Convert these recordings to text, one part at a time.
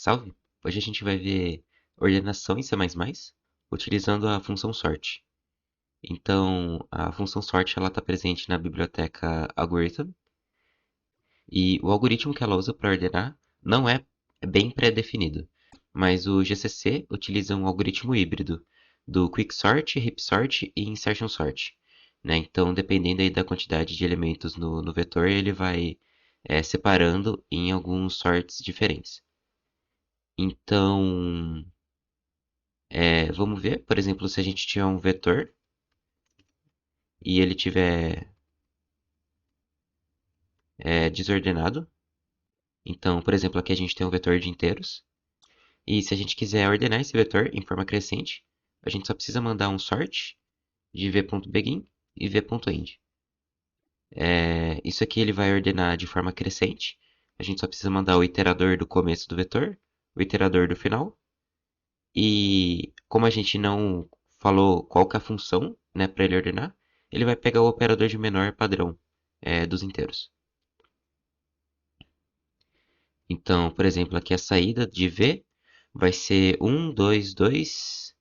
Salve! Hoje a gente vai ver ordenação em C++, utilizando a função sort. Então, a função sort está presente na biblioteca algorithm, e o algoritmo que ela usa para ordenar não é bem pré-definido, mas o GCC utiliza um algoritmo híbrido do quicksort, heapsort e insertion sort. Né? Então, dependendo aí da quantidade de elementos no vetor, ele vai separando em alguns sorts diferentes. Então, vamos ver, por exemplo, se a gente tiver um vetor e ele tiver desordenado. Então, por exemplo, aqui a gente tem um vetor de inteiros. E se a gente quiser ordenar esse vetor em forma crescente, a gente só precisa mandar um sort de v.begin e v.end. Isso aqui ele vai ordenar de forma crescente. A gente só precisa mandar o iterador do começo do vetor, o iterador do final. E como a gente não falou qual que é a função, né, para ele ordenar, ele vai pegar o operador de menor padrão dos inteiros. Então, por exemplo, aqui a saída de V vai ser 1, 2, 2,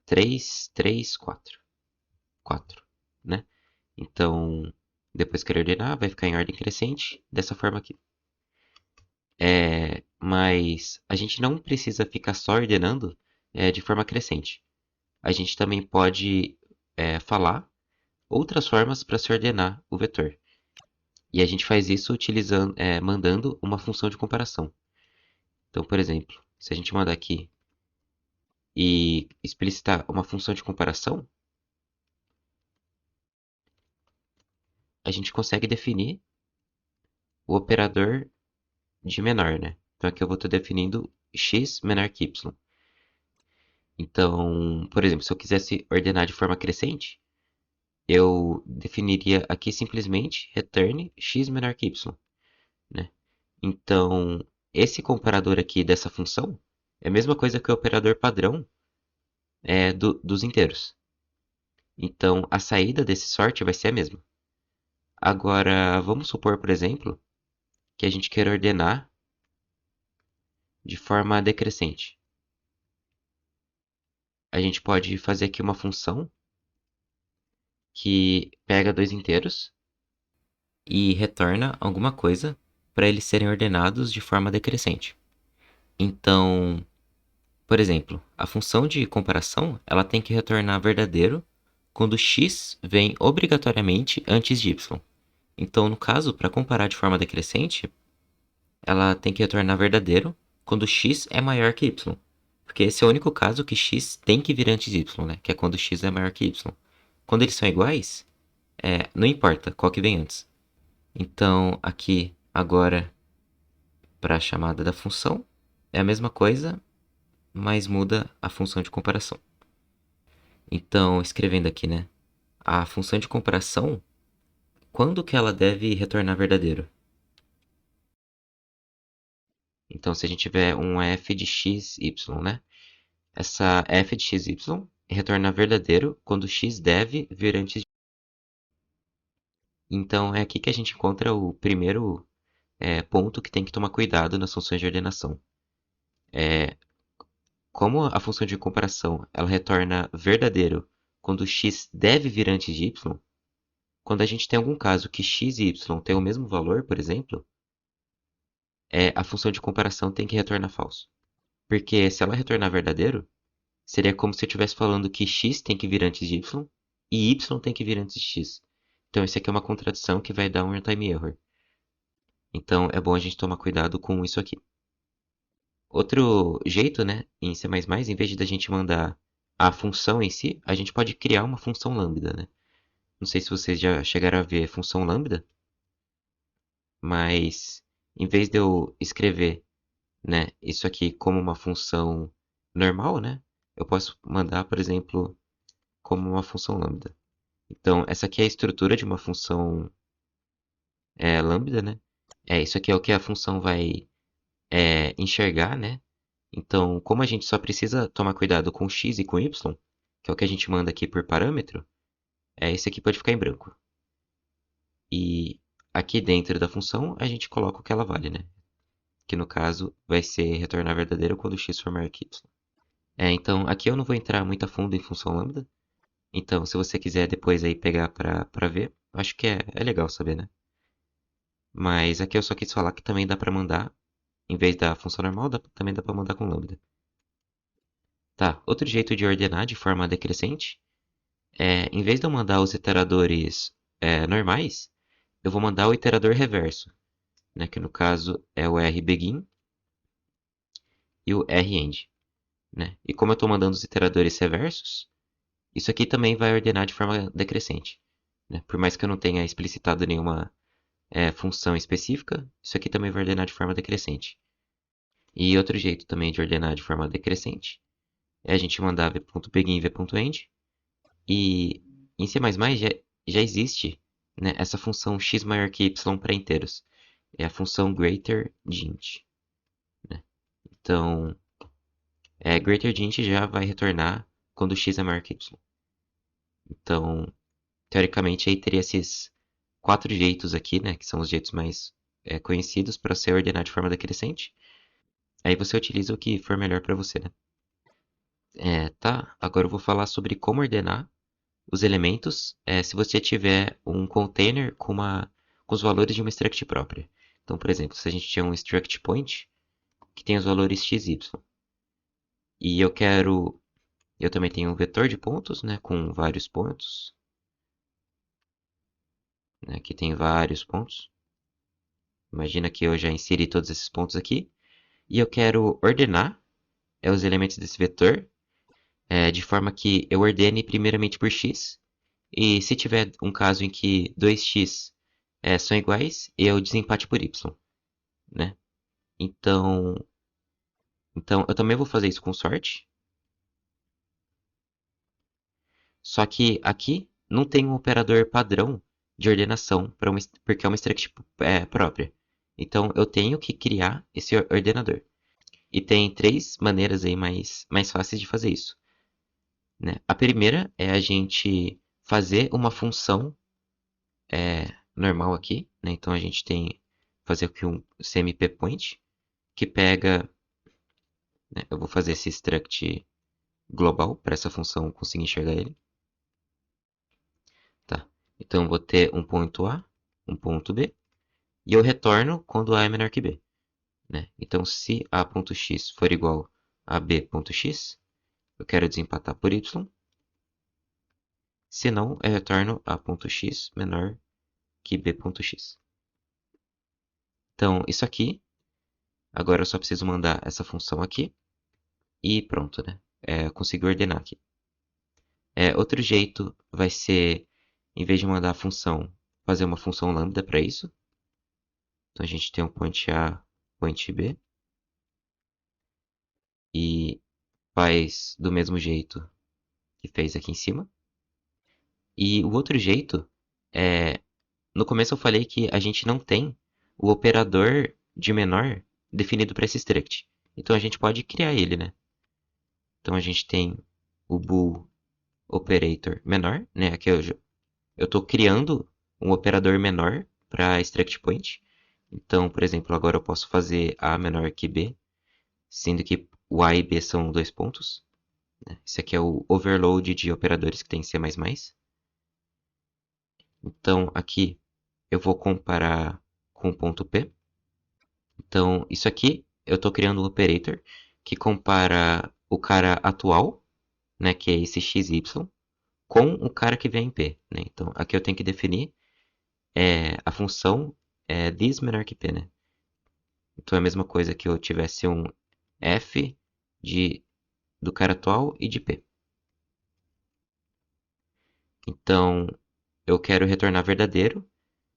3, 3, 4. 4, né? Então, depois que ele ordenar, vai ficar em ordem crescente, dessa forma aqui. Mas a gente não precisa ficar só ordenando de forma crescente. A gente também pode falar outras formas para se ordenar o vetor. E a gente faz isso utilizando, mandando uma função de comparação. Então, por exemplo, se a gente mandar aqui e explicitar uma função de comparação, a gente consegue definir o operador de menor, né? Então aqui eu vou estar definindo x menor que y. Então, por exemplo, se eu quisesse ordenar de forma crescente, eu definiria aqui simplesmente return x menor que y, né? Então, esse comparador aqui dessa função é a mesma coisa que o operador padrão dos inteiros. Então, a saída desse sort vai ser a mesma. Agora, vamos supor, por exemplo, que a gente queira ordenar de forma decrescente. A gente pode fazer aqui uma função que pega dois inteiros e retorna alguma coisa para eles serem ordenados de forma decrescente. Então, por exemplo, a função de comparação ela tem que retornar verdadeiro quando x vem obrigatoriamente antes de y. Então, no caso, para comparar de forma decrescente, ela tem que retornar verdadeiro quando x é maior que y. Porque esse é o único caso que x tem que vir antes de y, né? Que é quando x é maior que y. Quando eles são iguais, não importa qual que vem antes. Então, aqui, agora, para a chamada da função, é a mesma coisa, mas muda a função de comparação. Então, escrevendo aqui, né? A função de comparação, quando que ela deve retornar verdadeiro? Então, se a gente tiver um f de x, y, né? Essa f de x, y retorna verdadeiro quando x deve vir antes de... Então, é aqui que a gente encontra o primeiro ponto que tem que tomar cuidado nas funções de ordenação. Como a função de comparação ela retorna verdadeiro quando x deve vir antes de y, quando a gente tem algum caso que x e y têm o mesmo valor, por exemplo, a função de comparação tem que retornar falso. Porque se ela retornar verdadeiro, seria como se eu estivesse falando que x tem que vir antes de y e y tem que vir antes de x. Então isso aqui é uma contradição que vai dar um runtime error. Então é bom a gente tomar cuidado com isso aqui. Outro jeito, né, em C++, em vez de a gente mandar a função em si, a gente pode criar uma função lambda, né? Não sei se vocês já chegaram a ver função lambda, mas em vez de eu escrever, né, isso aqui como uma função normal, né, eu posso mandar, por exemplo, como uma função lambda. Então, essa aqui é a estrutura de uma função lambda, né? Isso aqui é o que a função vai enxergar, né? Então, como a gente só precisa tomar cuidado com x e com y, que é o que a gente manda aqui por parâmetro, esse aqui pode ficar em branco. E aqui dentro da função a gente coloca o que ela vale, né? que no caso vai ser retornar verdadeiro quando x for maior que y. Então aqui eu não vou entrar muito a fundo em função lambda. Então, se você quiser depois aí pegar pra ver, acho que é legal saber, né? Mas aqui eu só quis falar que também dá pra mandar, em vez da função normal, também dá pra mandar com lambda. Tá, outro jeito de ordenar de forma decrescente em vez de eu mandar os iteradores normais, eu vou mandar o iterador reverso, né? Que no caso é o rbegin e o rend, né? E como eu estou mandando os iteradores reversos, isso aqui também vai ordenar de forma decrescente, né? Por mais que eu não tenha explicitado nenhuma função específica, isso aqui também vai ordenar de forma decrescente. E outro jeito também de ordenar de forma decrescente é a gente mandar v.begin e v.end. E em C++ já existe, né, essa função x maior que y para inteiros. É a função greaterDint, né? Então, greaterDint já vai retornar quando x é maior que y. Então, teoricamente, aí teria esses 4 jeitos aqui, né, que são os jeitos mais conhecidos para ser ordenar de forma decrescente. Aí você utiliza o que for melhor para você, né? Tá, agora eu vou falar sobre como ordenar os elementos se você tiver um container com os valores de uma struct própria. Então, por exemplo, se a gente tiver um struct point que tem os valores x, y, e eu também tenho um vetor de pontos, né, com vários pontos, né, que tem vários pontos. Imagina que eu já inseri todos esses pontos aqui, e eu quero ordenar os elementos desse vetor de forma que eu ordene primeiramente por x, e se tiver um caso em que 2x são iguais, eu desempate por y, né? Então, eu também vou fazer isso com sorte. Só que aqui não tem um operador padrão de ordenação porque é uma struct própria. Então eu tenho que criar esse ordenador. E tem 3 maneiras aí mais fáceis de fazer isso, né? A primeira é a gente fazer uma função normal aqui, né? Então a gente tem fazer aqui um cmppoint que pega, né? Eu vou fazer esse struct global para essa função conseguir enxergar ele. Tá. Então eu vou ter um ponto A, um ponto B, e eu retorno quando A é menor que B, né? Então se A.x for igual a B.x, eu quero desempatar por Y. Se não, eu retorno A.x menor que B.x. Então isso aqui, agora eu só preciso mandar essa função aqui e pronto, né? Eu consigo ordenar aqui. Outro jeito vai ser, em vez de mandar a função, fazer uma função lambda para isso. Então a gente tem um point A, point B. E faz do mesmo jeito que fez aqui em cima. E o outro jeito no começo eu falei que a gente não tem o operador de menor definido para esse struct. Então a gente pode criar ele, né? Então a gente tem o bool operator menor, né? Aqui eu estou criando um operador menor para struct point. Então, por exemplo, agora eu posso fazer A menor que B, sendo que o A e B são 2 pontos. Esse aqui é o overload de operadores que tem em C++. Então, aqui eu vou comparar com o ponto P. Então, isso aqui eu estou criando um operator que compara o cara atual, né, que é esse xy, com o cara que vem em P. Né? Então, aqui eu tenho que definir a função this menor que P. Né? Então, é a mesma coisa que eu tivesse um f do cara atual e de P. Então, eu quero retornar verdadeiro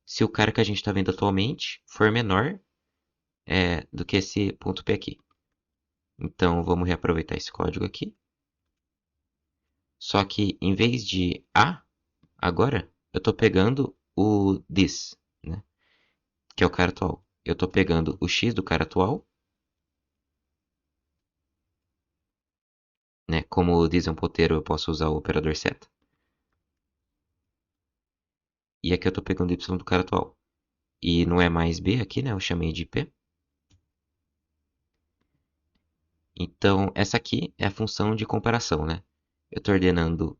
se o cara que a gente está vendo atualmente for menor do que esse ponto P aqui. Então, vamos reaproveitar esse código aqui. Só que, em vez de A, agora, eu estou pegando o this, né? Que é o cara atual. Eu estou pegando o x do cara atual. Né? Como o this é um ponteiro, eu posso usar o operador seta. E aqui eu estou pegando y do cara atual. E não é mais b aqui, né? Eu chamei de p. Então, essa aqui é a função de comparação, né? Eu estou ordenando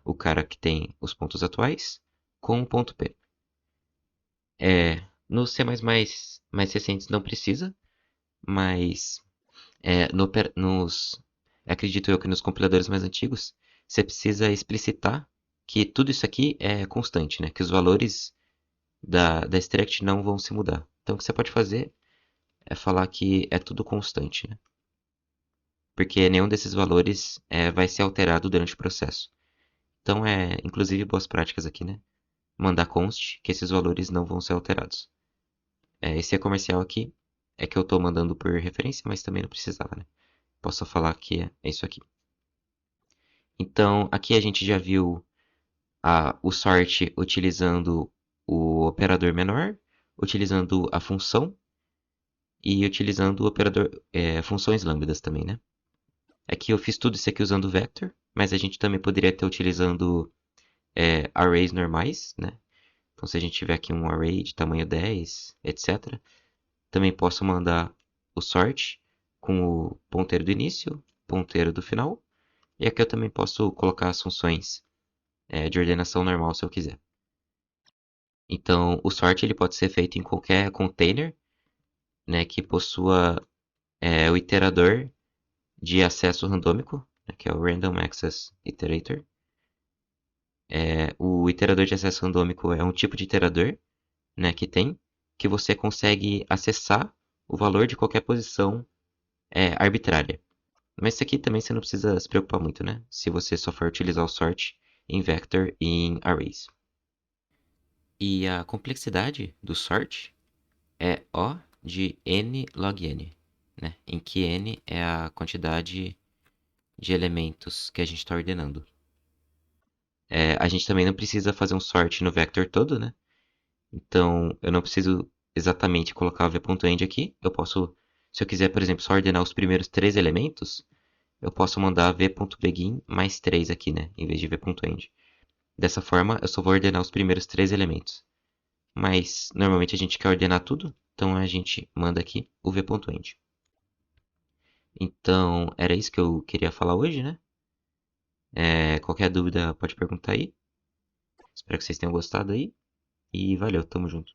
o cara que tem os pontos atuais com o ponto P. No C++ mais recentes não precisa, mas acredito eu que nos compiladores mais antigos, você precisa explicitar que tudo isso aqui é constante, né? Que os valores da extract não vão se mudar. Então, o que você pode fazer é falar que é tudo constante, né? Porque nenhum desses valores vai ser alterado durante o processo. Então, inclusive, boas práticas aqui, né? Mandar const que esses valores não vão ser alterados. Esse comercial aqui é que eu estou mandando por referência, mas também não precisava, né? Posso falar que é isso aqui. Então, aqui a gente já viu o sort utilizando o operador menor, utilizando a função e utilizando o operador funções lambdas também, né? Aqui eu fiz tudo isso aqui usando vector, mas a gente também poderia estar utilizando arrays normais, né? Então, se a gente tiver aqui um array de tamanho 10, etc., também posso mandar o sort com o ponteiro do início, ponteiro do final, e aqui eu também posso colocar as funções de ordenação normal se eu quiser. Então, o sort ele pode ser feito em qualquer container, né, que possua o iterador de acesso randômico, né, que é o Random Access Iterator. O iterador de acesso randômico é um tipo de iterador, né, que você consegue acessar o valor de qualquer posição arbitrária. Mas isso aqui também você não precisa se preocupar muito, né? Se você só for utilizar o sort em vector e em arrays. E a complexidade do sort é O de n log n, né? Em que n é a quantidade de elementos que a gente está ordenando. A gente também não precisa fazer um sort no vector todo, né? Então, eu não preciso exatamente colocar o v.end aqui. Eu posso, se eu quiser, por exemplo, só ordenar os primeiros 3 elementos, eu posso mandar v.begin mais 3 aqui, né? Em vez de v.end. Dessa forma, eu só vou ordenar os primeiros 3 elementos. Mas, normalmente a gente quer ordenar tudo, então a gente manda aqui o v.end. Então, era isso que eu queria falar hoje, né? Qualquer dúvida pode perguntar aí. Espero que vocês tenham gostado aí. E valeu, tamo junto.